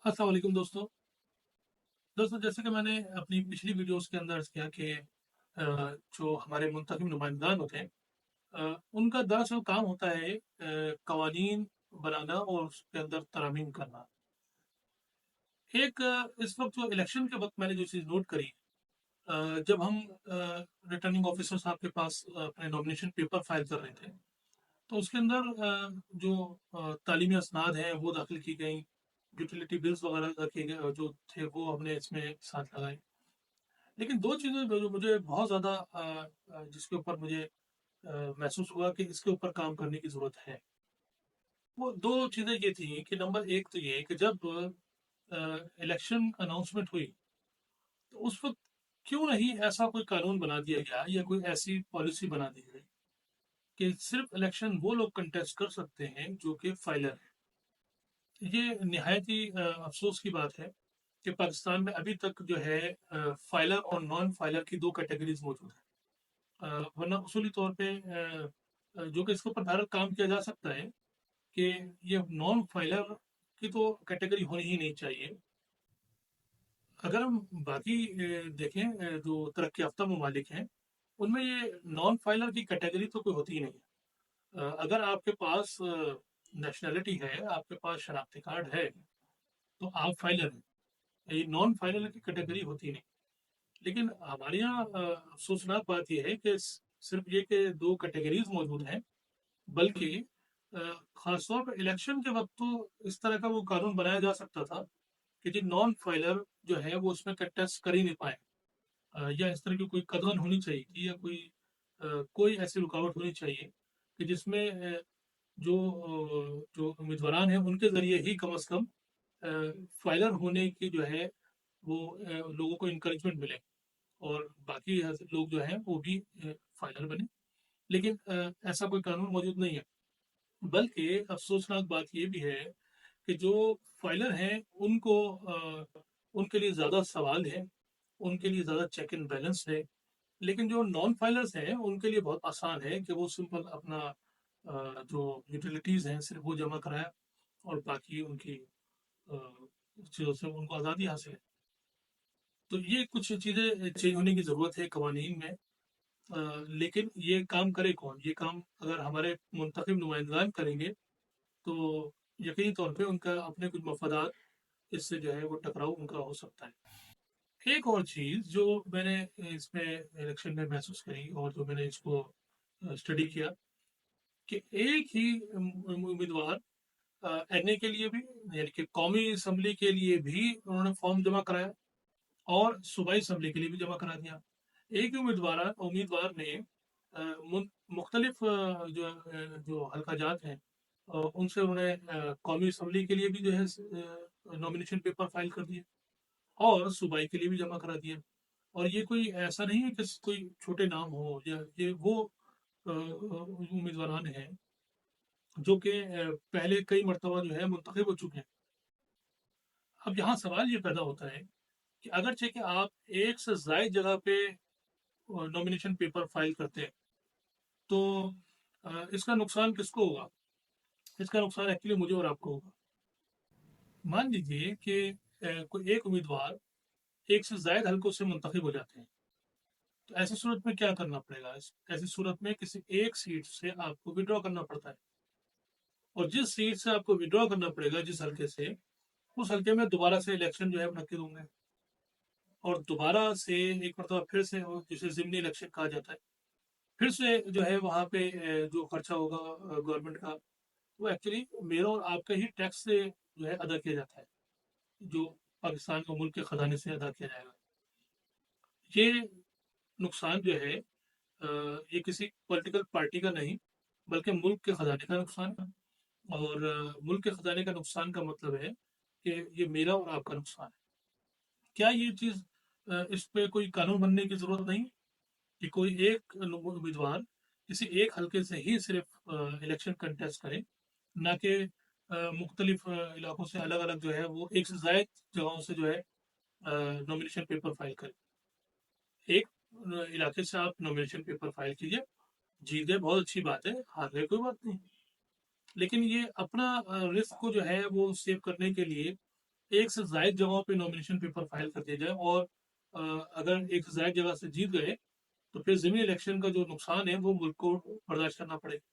अस्सलाम वालेकुम दोस्तों जैसे कि मैंने अपनी पिछली वीडियोस के अंदर अर्ज किया कि जो हमारे मुंतखब नुमाइंदान होते हैं, उनका दरअसल काम होता है कवानीन बनाना और उसके अंदर तरामीम करना। इस वक्त जो इलेक्शन के वक्त मैंने जो चीज़ नोट करी, जब हम रिटर्निंग ऑफिसर साहब के पास अपने नॉमिनेशन पेपर फाइल कर रहे थे, तो उसके अंदर जो तालीमी असनाद हैं वो दाखिल की गई, यूटिलिटी बिल्स वगैरह रखे गए जो थे वो हमने इसमें साथ लगाए। लेकिन दो चीज़ें जो मुझे बहुत ज़्यादा जिसके ऊपर मुझे महसूस हुआ कि इसके ऊपर काम करने की ज़रूरत है, वो दो चीज़ें ये थी कि नंबर एक तो ये कि जब इलेक्शन अनाउंसमेंट हुई, तो उस वक्त क्यों नहीं ऐसा कोई कानून बना दिया गया या कोई ऐसी पॉलिसी बना दी गई कि सिर्फ इलेक्शन वो लोग कंटेस्ट कर सकते हैं जो कि फाइलर हैं। ये निहायत ही अफसोस की बात है कि पाकिस्तान में अभी तक जो है फाइलर और नॉन फाइलर की दो कैटेगरीज मौजूद हैं। वरना उसूली तौर पे जो कि इसके ऊपर बहरहाल काम किया जा सकता है कि ये नॉन फाइलर की तो कैटेगरी होनी ही नहीं चाहिए। अगर हम बाकी देखें जो तरक्की याफ्ता ममालिक हैं, उनमें ये नॉन फाइलर की कैटेगरी तो कोई होती ही नहीं है। अगर आपके पास नेशनैलिटी है, आपके पास शनाख्ती कार्ड है, तो आप फाइलर हैं। ये नॉन फाइलर की कैटेगरी होती नहीं। लेकिन हमारे यहाँ अफसोसनाक बात यह है कि सिर्फ ये कि दो कैटेगरीज मौजूद हैं, बल्कि अ, खासतौर पर इलेक्शन के वक्त तो इस तरह का वो कानून बनाया जा सकता था कि जी नॉन फाइलर जो है वो उसमें कंटेस्ट कर ही नहीं पाए। या इस तरह की कोई कदगन होनी चाहिए थी या कोई ऐसी रुकावट होनी चाहिए कि जिसमें जो उम्मीदवारान हैं उनके ज़रिए ही कम अज़ कम फाइलर होने की जो है वो लोगों को इनकरेजमेंट मिले और बाकी लोग जो हैं वो भी फाइनल बने। लेकिन ऐसा कोई कानून मौजूद नहीं है। बल्कि अफसोसनाक बात ये भी है कि जो फाइलर हैं उनके लिए ज़्यादा सवाल है, उनके लिए ज़्यादा चेक एंड बैलेंस है। लेकिन जो नॉन फाइलर्स हैं उनके लिए बहुत आसान है कि वो सिंपल अपना जो यूटिलिटीज़ हैं सिर्फ वो जमा कराया और बाकी उनकी अ, चीज़ों से उनको आज़ादी हासिल है। तो ये कुछ चीज़ें चेंज होने की ज़रूरत है कवानीन में। लेकिन ये काम करे कौन? ये काम अगर हमारे मुंतखब नुमाइंदान करेंगे, तो यकीनी तौर पे उनका अपने कुछ मफादात इससे जो है वो टकराव उनका हो सकता है। एक और चीज़ जो मैंने इसमें इलेक्शन में महसूस करी और जो मैंने इसको स्टडी किया कि एक ही उम्मीदवार एनए के लिए भी, यानी कि कौमी असम्बली के लिए भी उन्होंने फॉर्म जमा कराया और सूबाई असम्बली के लिए भी जमा करा दिया। एक ही उम्मीदवार ने मुख्तलिफ जो हल्का जात हैं उनसे उन्होंने कौमी असम्बली के लिए भी जो है नॉमिनेशन पेपर फाइल कर दिए और सूबाई के लिए भी जमा करा दिया। और ये कोई ऐसा नहीं है कि कोई छोटे नाम हो, या ये वो उम्मीदवारान हैं जो कि पहले कई मरतबा जो है मुंतखब हो चुके हैं। अब यहाँ सवाल ये पैदा होता है कि अगरचे कि आप एक से ज़ायद जगह पे नॉमिनेशन पेपर फाइल करते हैं, तो इसका नुकसान किसको होगा? इसका नुकसान एक्चुअली मुझे और आपको होगा। मान लीजिए कि कोई एक उम्मीदवार एक से ज़ायद हलकों से मुंतखब हो जाते हैं, तो ऐसी सूरत में क्या करना पड़ेगा? ऐसी सूरत में किसी एक सीट से आपको विड्रॉ करना पड़ता है, और जिस सीट से आपको विड्रॉ करना पड़ेगा, जिस हल्के से, उस हल्के में दोबारा से इलेक्शन जो है मुनक्किद होंगे और दोबारा से एक मरतबा फिर से जिसे ज़िमनी इलेक्शन कहा जाता है, फिर से जो है वहाँ पे जो खर्चा होगा गवर्नमेंट का, वो एक्चुअली मेरा और आपका ही टैक्स से जो है अदा किया जाता है, जो पाकिस्तान को मुल्क के ख़जाने से अदा किया जाएगा। ये नुकसान जो है ये किसी पॉलिटिकल पार्टी का नहीं, बल्कि मुल्क के ख़जाने का नुकसान है। और मुल्क के ख़जाने का नुकसान का मतलब है कि ये मेरा और आपका नुकसान है। क्या ये चीज़ इस पे कोई कानून बनने की ज़रूरत नहीं कि कोई एक उम्मीदवार किसी एक हल्के से ही सिर्फ इलेक्शन कंटेस्ट करे, ना कि मुख्तलिफ इलाकों से अलग अलग जो है वो एक से ज़ायद जगहों से जो है नॉमिनेशन पेपर फाइल करें। एक इलाके से आप नॉमिनेशन पेपर फाइल कीजिए, जीत गए बहुत अच्छी बात है, हार गए कोई बात नहीं। लेकिन ये अपना रिस्क को जो है वो सेव करने के लिए एक से जायद जगहों पे नॉमिनेशन पेपर फाइल कर दिया जाए, और अगर एक से जायद जगह से जीत गए तो फिर ज़िमनी इलेक्शन का जो नुकसान है वो मुल्क को बर्दाश्त करना पड़ेगा।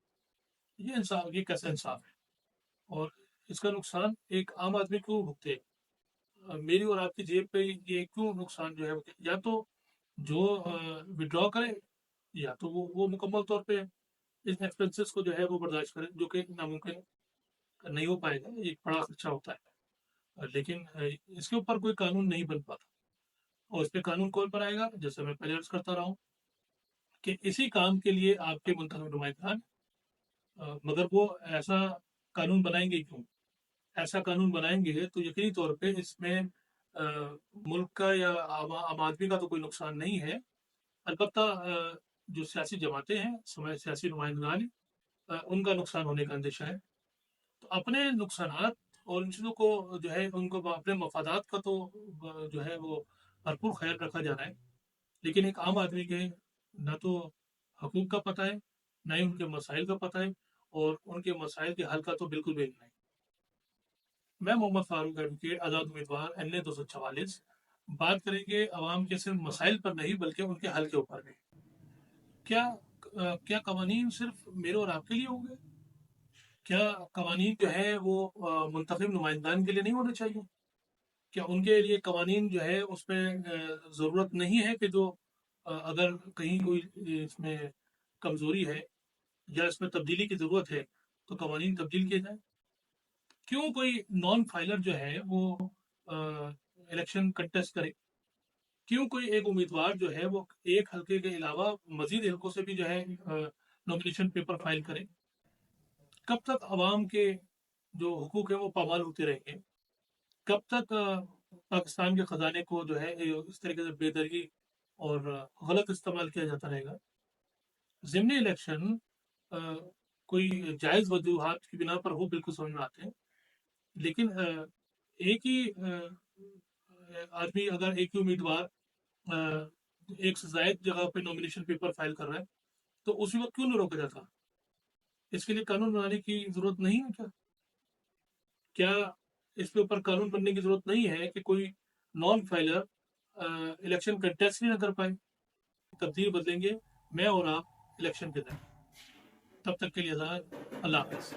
ये कैसा इंसाफ है? और इसका नुकसान एक आम आदमी क्यों भुगते? मेरी और आपकी जेब पे ये क्यों नुकसान जो है या तो जो विड्रॉ करे, या तो वो मुकम्मल तौर पे इस एक्सपेंसेस को जो है वो बर्दाश्त करे, जो कि नामुमकिन नहीं हो पाएगा, ये एक बड़ा खर्चा होता है। लेकिन इसके ऊपर कोई कानून नहीं बन पाता, और इस पे कानून कौन बनाएगा? जैसे मैं पहले अर्ज करता रहा हूँ कि इसी काम के लिए आपके मुंतखब नुमाइंदान, मगर वो ऐसा कानून बनाएंगे क्यों? ऐसा कानून बनाएंगे तो यकीनी तौर पे इसमें मुल्क का या आम आदमी का तो कोई नुकसान नहीं है। अलबत्ता जो सियासी जमातें हैं, सियासी नुमाइंदान हैं, उनका नुकसान होने का अंदेशा है। तो अपने नुकसानात और इन चीज़ों को जो है उनको अपने मफादात का तो जो है वो भरपूर ख्याल रखा जा रहा है, लेकिन एक आम आदमी के ना तो हकूक का पता है, ना ही उनके मसाइल का पता है, और उनके मसाइल के हल का तो बिल्कुल भी नहीं। मैं मोहम्मद फारूक एडवोकेट, आज़ाद उम्मीदवार, NA 244। बात करेंगे अवाम के सिर्फ मसाइल पर नहीं बल्कि उनके हल के ऊपर भी। क्या कवानीन सिर्फ मेरे और आपके लिए होंगे? क्या कवानीन जो है वो मुंतखब नुमाइंदान के लिए नहीं होने चाहिए? क्या उनके लिए कवानीन जो है उसमें ज़रूरत नहीं है कि जो अगर कहीं कोई इसमें कमज़ोरी है या इसमें तब्दीली की ज़रूरत है तो कवानीन तब्दील किए जाए? क्यों कोई नॉन फाइलर जो है वो इलेक्शन कंटेस्ट करे? क्यों कोई एक उम्मीदवार जो है वो एक हलके के अलावा मजीद हलकों से भी जो है नॉमिनेशन पेपर फाइल करे? कब तक आवाम के जो हुकूक है वो पामाल होते रहेंगे? कब तक पाकिस्तान के खजाने को जो है इस तरीके से बेदरगी और गलत इस्तेमाल किया जाता रहेगा? ज़िमनी इलेक्शन अ, कोई जायज़ वजूहात की बिना पर हो, बिल्कुल समझ में आते हैं, लेकिन एक ही आदमी, अगर एक ही उम्मीदवार एक से जायद जगह पे नॉमिनेशन पेपर फाइल कर रहा है तो उसी वक्त क्यों नहीं रोका जाता? इसके लिए कानून बनाने की जरूरत नहीं है क्या? क्या इसके ऊपर कानून बनने की जरूरत नहीं है कि कोई नॉन फाइलर इलेक्शन कंटेस्ट ही ना कर पाए? तब्दील बदलेंगे मैं और आप इलेक्शन के दिन। तब तक के लिए अल्लाह हाफिज।